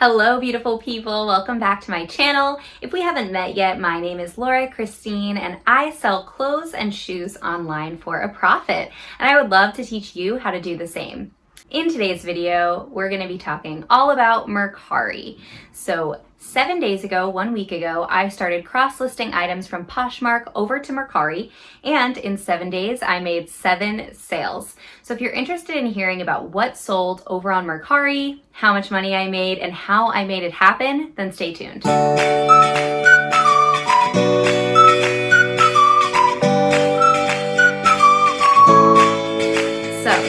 Hello, beautiful people. Welcome back to my channel. If we haven't met yet, my name is Laura Christine, and I sell clothes and shoes online for a profit. And I would love to teach you how to do the same. In today's video, we're going to be talking all about Mercari. So 7 days ago, 1 week ago, I started cross-listing items from Poshmark over to Mercari, and in 7 days, I made 7 sales. So if you're interested in hearing about what sold over on Mercari, how much money I made, and how I made it happen, then stay tuned.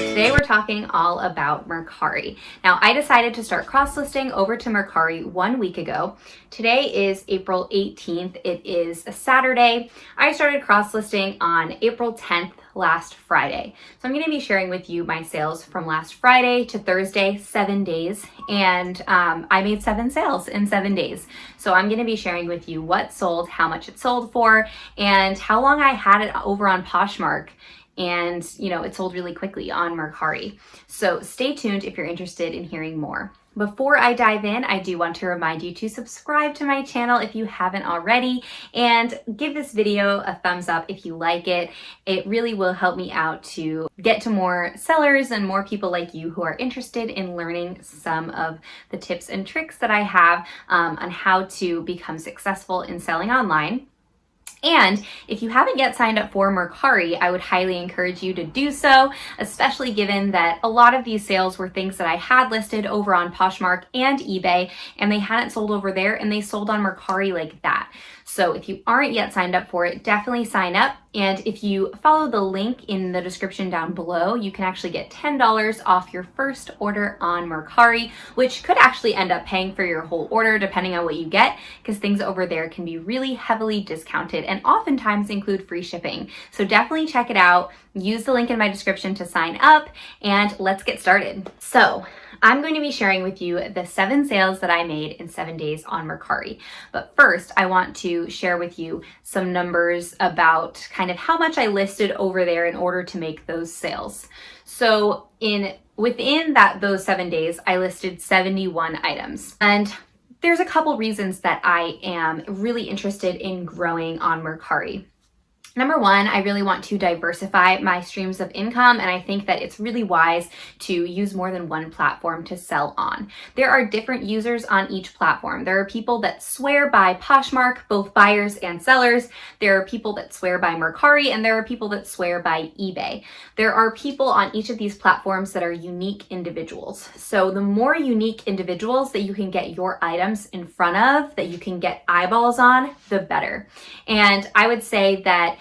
Today we're talking all about Mercari. Now, I decided to start cross-listing over to Mercari 1 week ago. Today is April 18th. It is a Saturday. I started cross-listing on April 10th, last Friday. So I'm going to be sharing with you my sales from last Friday to Thursday, 7 days, and I made 7 sales in 7 days. So I'm going to be sharing with you what sold, how much it sold for, and how long I had it over on Poshmark. And, it sold really quickly on Mercari. So stay tuned if you're interested in hearing more. Before I dive in, I do want to remind you to subscribe to my channel if you haven't already, and give this video a thumbs up if you like it. It really will help me out to get to more sellers and more people like you who are interested in learning some of the tips and tricks that I have on how to become successful in selling online. And if you haven't yet signed up for Mercari, I would highly encourage you to do so, especially given that a lot of these sales were things that I had listed over on Poshmark and eBay, and they hadn't sold over there, and they sold on Mercari like that. So if you aren't yet signed up for it, definitely sign up. And if you follow the link in the description down below, you can actually get $10 off your first order on Mercari, which could actually end up paying for your whole order depending on what you get, because things over there can be really heavily discounted and oftentimes include free shipping. So definitely check it out. Use the link in my description to sign up, and let's get started. So I'm going to be sharing with you the 7 sales that I made in 7 days on Mercari. But first, I want to share with you some numbers about kind of how much I listed over there in order to make those sales. So within those 7 days, I listed 71 items. And there's a couple reasons that I am really interested in growing on Mercari. Number one, I really want to diversify my streams of income, and I think that it's really wise to use more than one platform to sell on. There are different users on each platform. There are people that swear by Poshmark, both buyers and sellers. There are people that swear by Mercari, and there are people that swear by eBay. There are people on each of these platforms that are unique individuals. So the more unique individuals that you can get your items in front of, that you can get eyeballs on, the better. And I would say that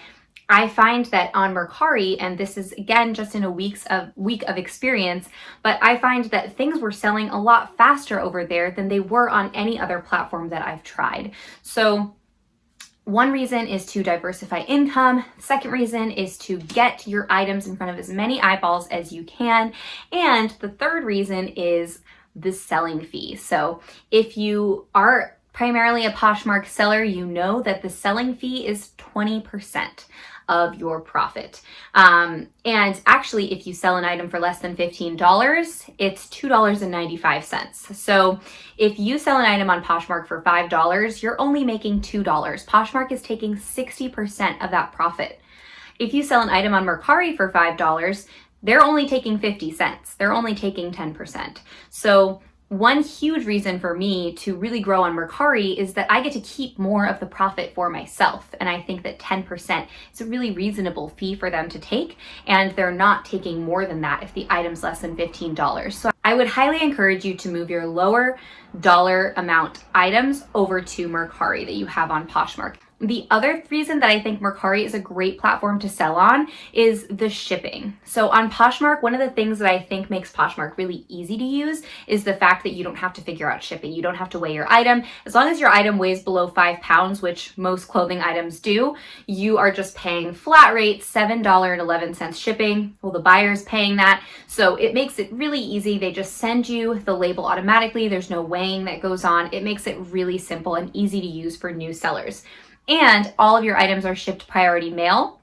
I find that on Mercari, and this is again just in a week of experience, but I find that things were selling a lot faster over there than they were on any other platform that I've tried. So one reason is to diversify income. Second reason is to get your items in front of as many eyeballs as you can. And the third reason is the selling fee. So if you are primarily a Poshmark seller, you know that the selling fee is 20% of your profit. And actually, if you sell an item for less than $15, it's $2.95. So if you sell an item on Poshmark for $5, you're only making $2. Poshmark is taking 60% of that profit. If you sell an item on Mercari for $5, they're only taking 50 cents. They're only taking 10%. So one huge reason for me to really grow on Mercari is that I get to keep more of the profit for myself. And I think that 10% is a really reasonable fee for them to take, and they're not taking more than that if the item's less than $15. So I would highly encourage you to move your lower dollar amount items over to Mercari that you have on Poshmark. The other reason that I think Mercari is a great platform to sell on is the shipping. So on Poshmark, one of the things that I think makes Poshmark really easy to use is the fact that you don't have to figure out shipping. You don't have to weigh your item. As long as your item weighs below 5 pounds, which most clothing items do, you are just paying flat rate $7.11 shipping. Well, the buyer's paying that. So it makes it really easy. They just send you the label automatically. There's no weighing that goes on. It makes it really simple and easy to use for new sellers. And all of your items are shipped priority mail.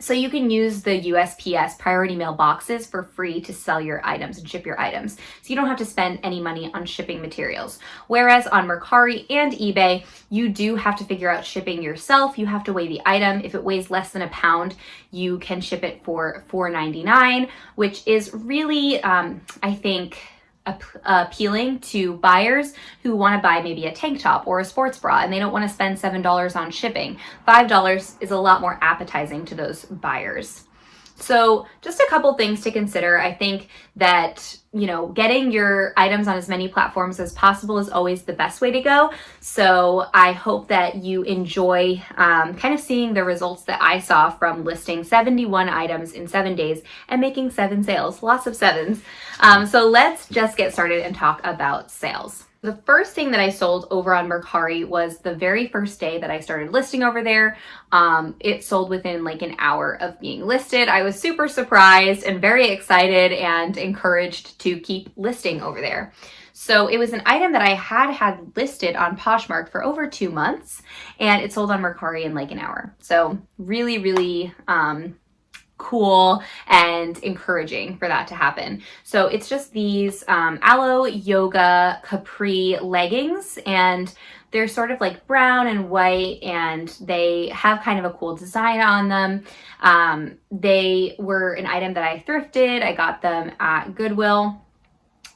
So you can use the USPS priority mail boxes for free to sell your items and ship your items. So you don't have to spend any money on shipping materials. Whereas on Mercari and eBay, you do have to figure out shipping yourself. You have to weigh the item. If it weighs less than a pound, you can ship it for $4.99, which is really, I think, appealing to buyers who want to buy maybe a tank top or a sports bra and they don't want to spend $7 on shipping. $5 is a lot more appetizing to those buyers. So just a couple things to consider. I think that, getting your items on as many platforms as possible is always the best way to go. So I hope that you enjoy kind of seeing the results that I saw from listing 71 items in 7 days and making 7 sales, lots of sevens. So let's just get started and talk about sales. The first thing that I sold over on Mercari was the very first day that I started listing over there. It sold within like an hour of being listed. I was super surprised and very excited and encouraged to keep listing over there. So it was an item that I had listed on Poshmark for over 2 months, and it sold on Mercari in like an hour. So really, really cool and encouraging for that to happen. So it's just these Aloe Yoga Capri leggings, and they're sort of like brown and white, and they have kind of a cool design on them. They were an item that I thrifted. I got them at Goodwill.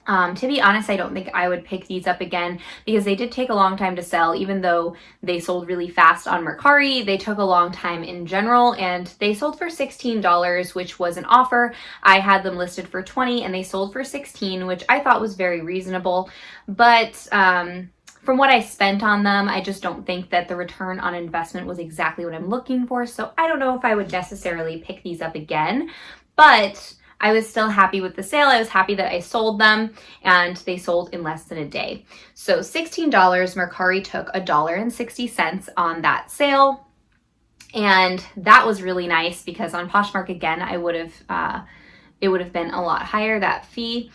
To be honest, I don't think I would pick these up again because they did take a long time to sell. Even though they sold really fast on Mercari, they took a long time in general, and they sold for $16, which was an offer. I had them listed for $20 and they sold for $16, which I thought was very reasonable. But from what I spent on them, I just don't think that the return on investment was exactly what I'm looking for. So I don't know if I would necessarily pick these up again, but I was still happy with the sale. I was happy that I sold them, and they sold in less than a day. So $16, Mercari took $1.60 on that sale. And that was really nice because on Poshmark, again, it would have been a lot higher, that fee.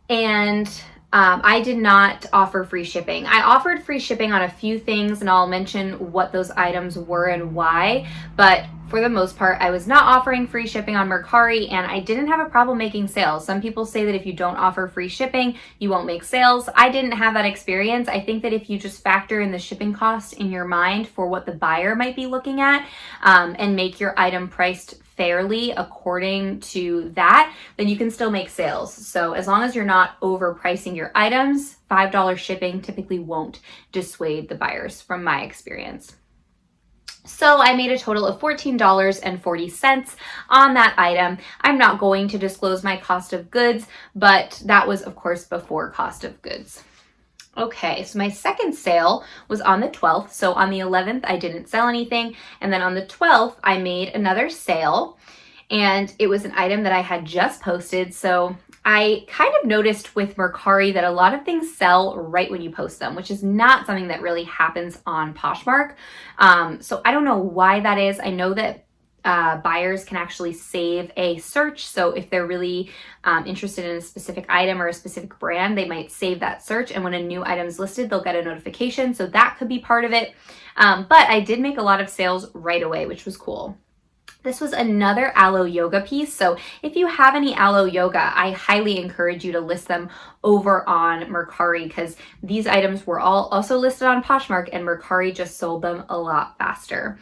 And I did not offer free shipping. I offered free shipping on a few things, and I'll mention what those items were and why. But for the most part, I was not offering free shipping on Mercari, and I didn't have a problem making sales. Some people say that if you don't offer free shipping, you won't make sales. I didn't have that experience. I think that if you just factor in the shipping cost in your mind for what the buyer might be looking at, and make your item priced fairly according to that, then you can still make sales. So as long as you're not overpricing your items, $5 shipping typically won't dissuade the buyers from my experience. So I made a total of $14.40 on that item. I'm not going to disclose my cost of goods, but that was of course before cost of goods. Okay, so my second sale was on the 12th. So on the 11th, I didn't sell anything. And then on the 12th, I made another sale, and it was an item that I had just posted. So I kind of noticed with Mercari that a lot of things sell right when you post them, which is not something that really happens on Poshmark. So I don't know why that is. I know that buyers can actually save a search. So if they're really interested in a specific item or a specific brand, they might save that search. And when a new item is listed, they'll get a notification. So that could be part of it. But I did make a lot of sales right away, which was cool. This was another Aloe Yoga piece. So if you have any Aloe Yoga, I highly encourage you to list them over on Mercari because these items were all also listed on Poshmark, and Mercari just sold them a lot faster.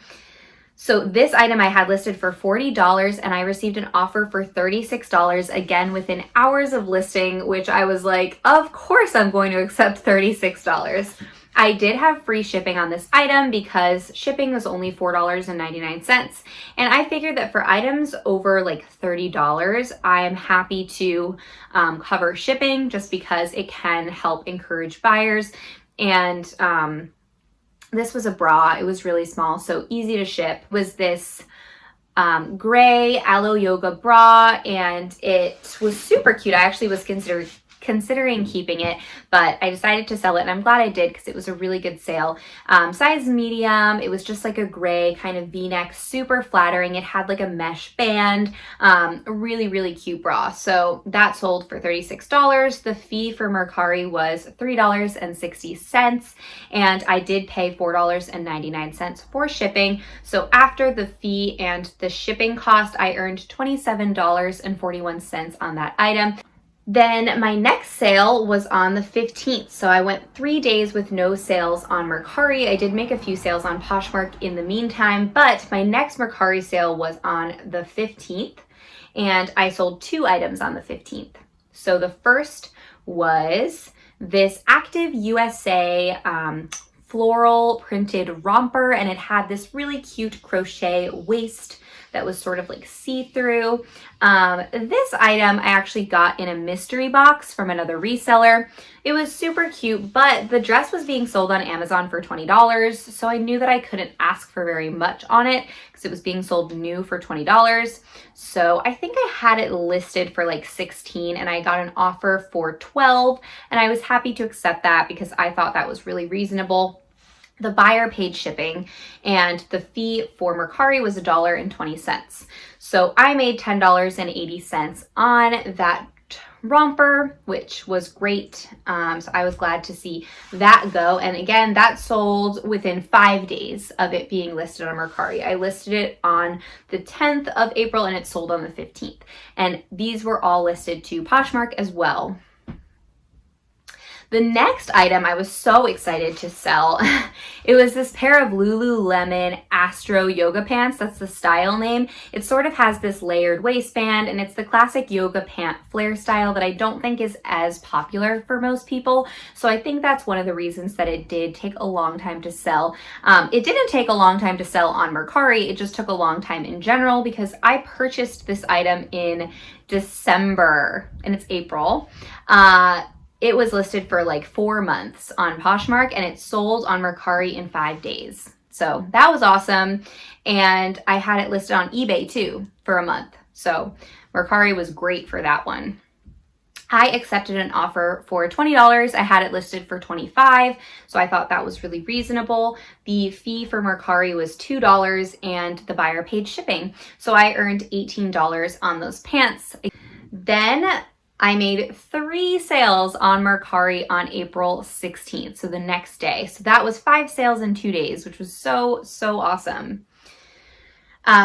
So this item I had listed for $40, and I received an offer for $36 again within hours of listing, which I was like, of course I'm going to accept $36. I did have free shipping on this item because shipping was only $4.99. And I figured that for items over like $30, I am happy to cover shipping just because it can help encourage buyers. And this was a bra. It was really small, so easy to ship. It was this gray Aloe Yoga bra, and it was super cute. I actually was considering keeping it, but I decided to sell it, and I'm glad I did because it was a really good sale. Size medium. It was just like a gray kind of v-neck, super flattering. It had like a mesh band, a really, really cute bra. So that sold for $36. The fee for Mercari was $3.60, and I did pay $4.99 for shipping. So after the fee and the shipping cost, I earned $27.41 on that item. Then my next sale was on the 15th. So I went 3 days with no sales on Mercari. I did make a few sales on Poshmark in the meantime, but my next Mercari sale was on the 15th, and I sold 2 items on the 15th. So the first was this Active USA floral printed romper, and it had this really cute crochet waist that was sort of like see-through. This item I actually got in a mystery box from another reseller. It was super cute, but the dress was being sold on Amazon for $20, so I knew that I couldn't ask for very much on it because it was being sold new for $20. So I think I had it listed for like $16, and I got an offer for $12, and I was happy to accept that because I thought that was really reasonable. The buyer paid shipping, and the fee for Mercari was $1.20. So I made $10.80 on that romper, which was great. So I was glad to see that go. And again, that sold within 5 days of it being listed on Mercari. I listed it on the 10th of April, and it sold on the 15th. And these were all listed to Poshmark as well. The next item I was so excited to sell, it was this pair of Lululemon Astro yoga pants. That's the style name. It sort of has this layered waistband, and it's the classic yoga pant flare style that I don't think is as popular for most people. So I think that's one of the reasons that it did take a long time to sell. It didn't take a long time to sell on Mercari. It just took a long time in general because I purchased this item in December, and it's April. It was listed for like 4 months on Poshmark, and it sold on Mercari in 5 days. So that was awesome. And I had it listed on eBay too for a month. So Mercari was great for that one. I accepted an offer for $20. I had it listed for $25, so I thought that was really reasonable. The fee for Mercari was $2, and the buyer paid shipping. So I earned $18 on those pants. Then I made 3 sales on Mercari on April 16th, so the next day. So that was 5 sales in 2 days, which was so awesome.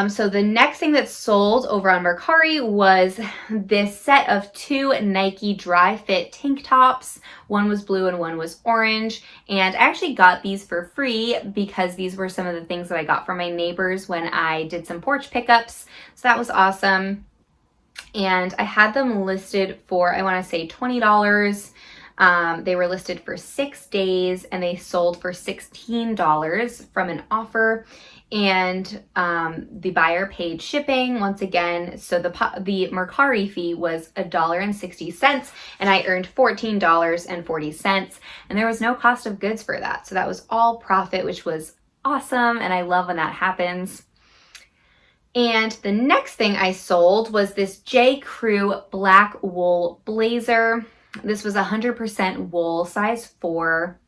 So the next thing that sold over on Mercari was this set of 2 Nike dry fit tank tops. One was blue and one was orange. And I actually got these for free because these were some of the things that I got from my neighbors when I did some porch pickups. So that was awesome. And I had them listed for, I want to say $20. They were listed for 6 days, and they sold for $16 from an offer. And the buyer paid shipping once again. So the Mercari fee was $1.60, and I earned $14.40. And there was no cost of goods for that. So that was all profit, which was awesome. And I love when that happens. And the next thing I sold was this J. Crew black wool blazer. This was 100% wool, size 4.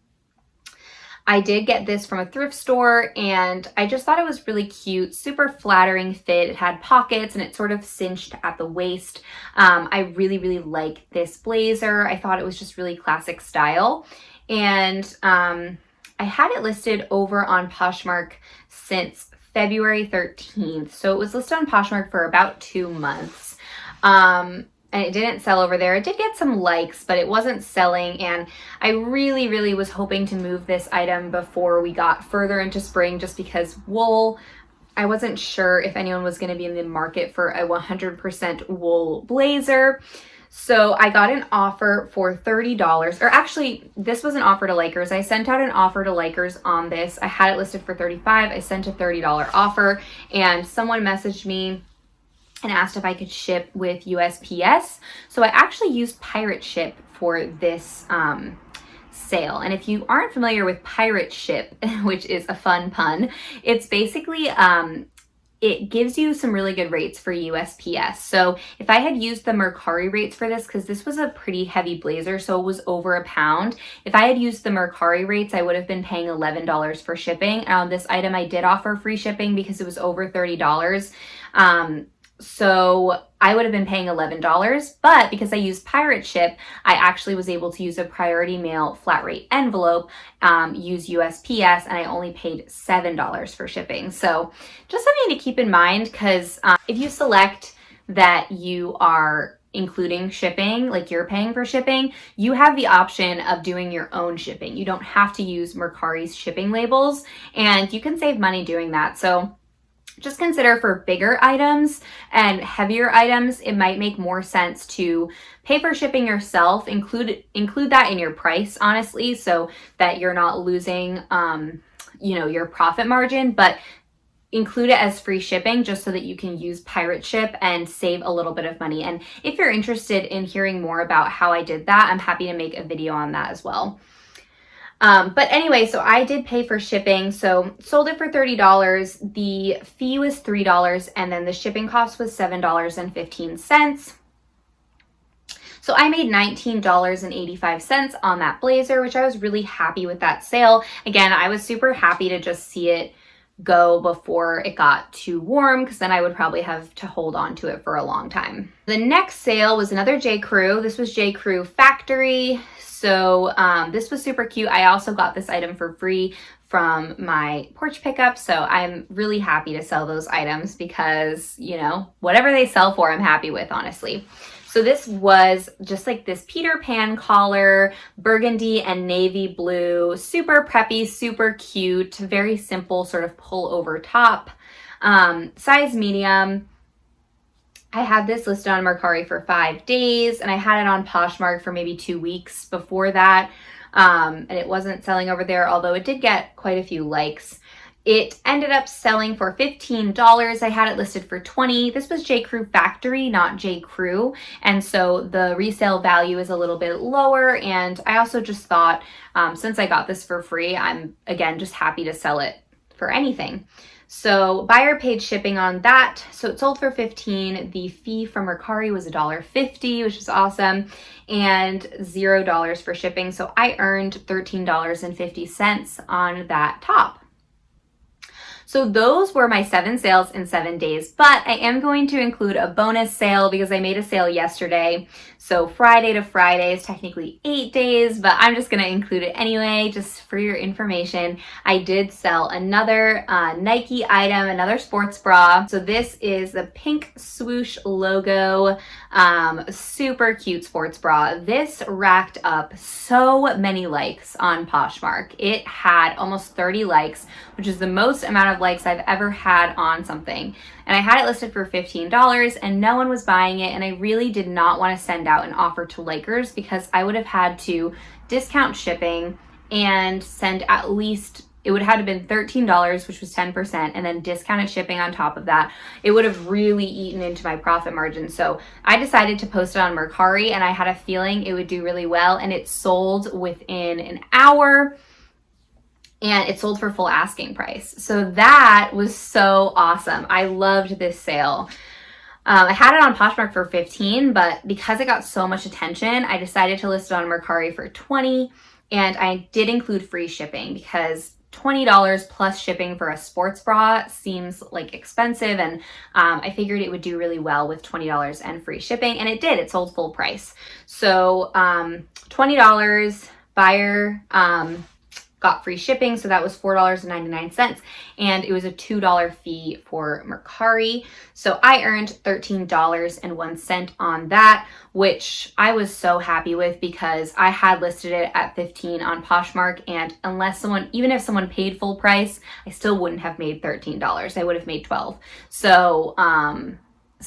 I did get this from a thrift store, and I just thought it was really cute, super flattering fit. It had pockets, and it sort of cinched at the waist. I really like this blazer. I thought it was just really classic style. And I had it listed over on Poshmark since February 13th. So it was listed on Poshmark for about 2 months. And it didn't sell over there. It did get some likes, but it wasn't selling. And I really was hoping to move this item before we got further into spring, just because wool, I wasn't sure if anyone was going to be in the market for a 100% wool blazer. So I got an offer for $30, or actually this was an offer to likers. I sent out an offer to likers on this. I had it listed for $35. I sent a $30 offer, and someone messaged me and asked if I could ship with USPS. So I actually used Pirate Ship for this sale. And if you aren't familiar with Pirate Ship, which is a fun pun, it's basically it gives you some really good rates for USPS. So if I had used the Mercari rates for this, because this was a pretty heavy blazer, so it was over a pound. If I had used the Mercari rates, I would have been paying $11 for shipping. On this item, I did offer free shipping because it was over $30. So I would have been paying $11, but because I used Pirate Ship, I actually was able to use a priority mail flat rate envelope, use USPS, and I only paid $7 for shipping. So just something to keep in mind, because if you select that you are including shipping, like you're paying for shipping, you have the option of doing your own shipping. You don't have to use Mercari's shipping labels, and you can save money doing that. So just consider for bigger items and heavier items, it might make more sense to pay for shipping yourself, include that in your price, honestly, so that you're not losing, your profit margin, but include it as free shipping just so that you can use Pirate Ship and save a little bit of money. And if you're interested in hearing more about how I did that, I'm happy to make a video on that as well. But anyway, so I did pay for shipping. So sold it for $30. The fee was $3, and then the shipping cost was $7.15. So I made $19.85 on that blazer, which I was really happy with that sale. Again, I was super happy to just see it go before it got too warm, because then I would probably have to hold on to it for a long time. The next sale was another J. Crew. This was J. Crew Factory. So this was super cute. I also got this item for free from my porch pickup. So I'm really happy to sell those items because, whatever they sell for, I'm happy with, honestly. So this was just like this Peter Pan collar, burgundy and navy blue, super preppy, super cute, very simple sort of pull over top, size medium. I had this listed on Mercari for 5 days, and I had it on Poshmark for maybe 2 weeks before that. And it wasn't selling over there, although it did get quite a few likes. It ended up selling for $15. I had it listed for $20. This was J. Crew Factory, not J. Crew. And so the resale value is a little bit lower. And I also just thought, since I got this for free, I'm, again, just happy to sell it for anything. So buyer paid shipping on that. So it sold for $15. The fee from Mercari was $1.50, which is awesome, and $0 for shipping. So I earned $13.50 on that top. So those were my 7 sales in 7 days, but I am going to include a bonus sale because I made a sale yesterday. So Friday to Friday is technically 8 days, but I'm just going to include it anyway, just for your information. I did sell another Nike item, another sports bra. So this is the pink swoosh logo, super cute sports bra. This racked up so many likes on Poshmark. It had almost 30 likes, which is the most amount of likes I've ever had on something. And I had it listed for $15 and no one was buying it. And I really did not want to send out an offer to likers because I would have had to discount shipping and send at least, it would have been $13, which was 10%, and then discounted shipping on top of that. It would have really eaten into my profit margin. So I decided to post it on Mercari, and I had a feeling it would do really well, and it sold within an hour. And it sold for full asking price. So that was so awesome. I loved this sale. I had it on Poshmark for $15, but because it got so much attention, I decided to list it on Mercari for $20. And I did include free shipping because $20 plus shipping for a sports bra seems like expensive. And I figured it would do really well with $20 and free shipping. And it did. It sold full price. So $20 buyer got free shipping, so that was $4.99, and it was a $2 fee for Mercari. So I earned $13.01 on that, which I was so happy with because I had listed it at $15 on Poshmark, and even if someone paid full price, I still wouldn't have made $13. I would have made $12. So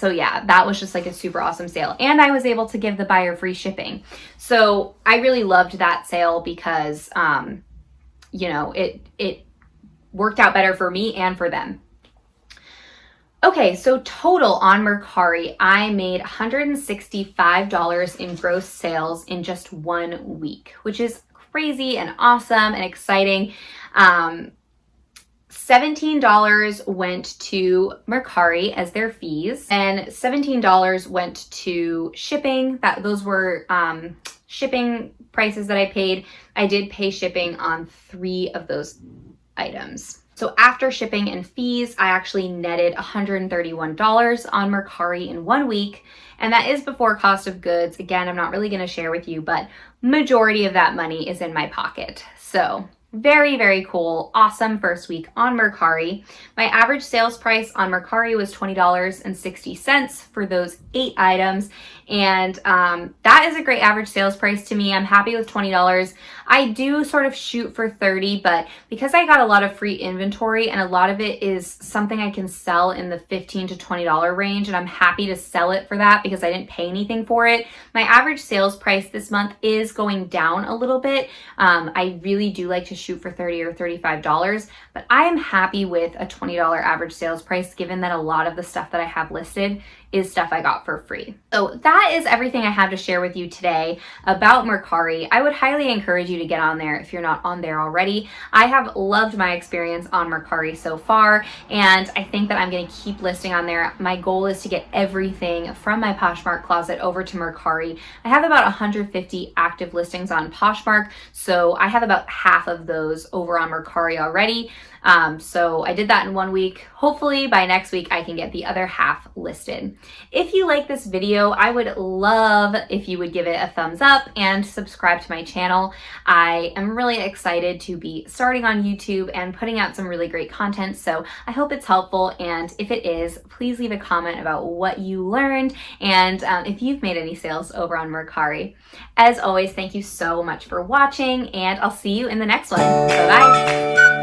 yeah, that was just like a super awesome sale. And I was able to give the buyer free shipping. So I really loved that sale because it worked out better for me and for them. Okay, so total on Mercari, I made $165 in gross sales in just 1 week, which is crazy and awesome and exciting. $17 went to Mercari as their fees, and $17 went to shipping. Those were shipping prices that I paid. I did pay shipping on 3 of those items. So after shipping and fees, I actually netted $131 on Mercari in 1 week, and that is before cost of goods. Again, I'm not really going to share with you, but majority of that money is in my pocket. So very, very cool. Awesome first week on Mercari. My average sales price on Mercari was $20.60 for those 8 items. And that is a great average sales price to me. I'm happy with $20. I do sort of shoot for $30, but because I got a lot of free inventory and a lot of it is something I can sell in the $15 to $20 range, and I'm happy to sell it for that because I didn't pay anything for it. My average sales price this month is going down a little bit. I really do like to shoot for $30 or $35, but I am happy with a $20 average sales price given that a lot of the stuff that I have listed is stuff I got for free. So that is everything I have to share with you today about Mercari. I would highly encourage you to get on there if you're not on there already. I have loved my experience on Mercari so far, and I think that I'm going to keep listing on there. My goal is to get everything from my Poshmark closet over to Mercari. I have about 150 active listings on Poshmark, so I have about half of those over on Mercari already. So I did that in 1 week. Hopefully by next week I can get the other half listed. If you like this video, I would love if you would give it a thumbs up and subscribe to my channel. I am really excited to be starting on YouTube and putting out some really great content, so I hope it's helpful, and if it is, please leave a comment about what you learned and if you've made any sales over on Mercari. As always, thank you so much for watching, and I'll see you in the next one. Bye-bye.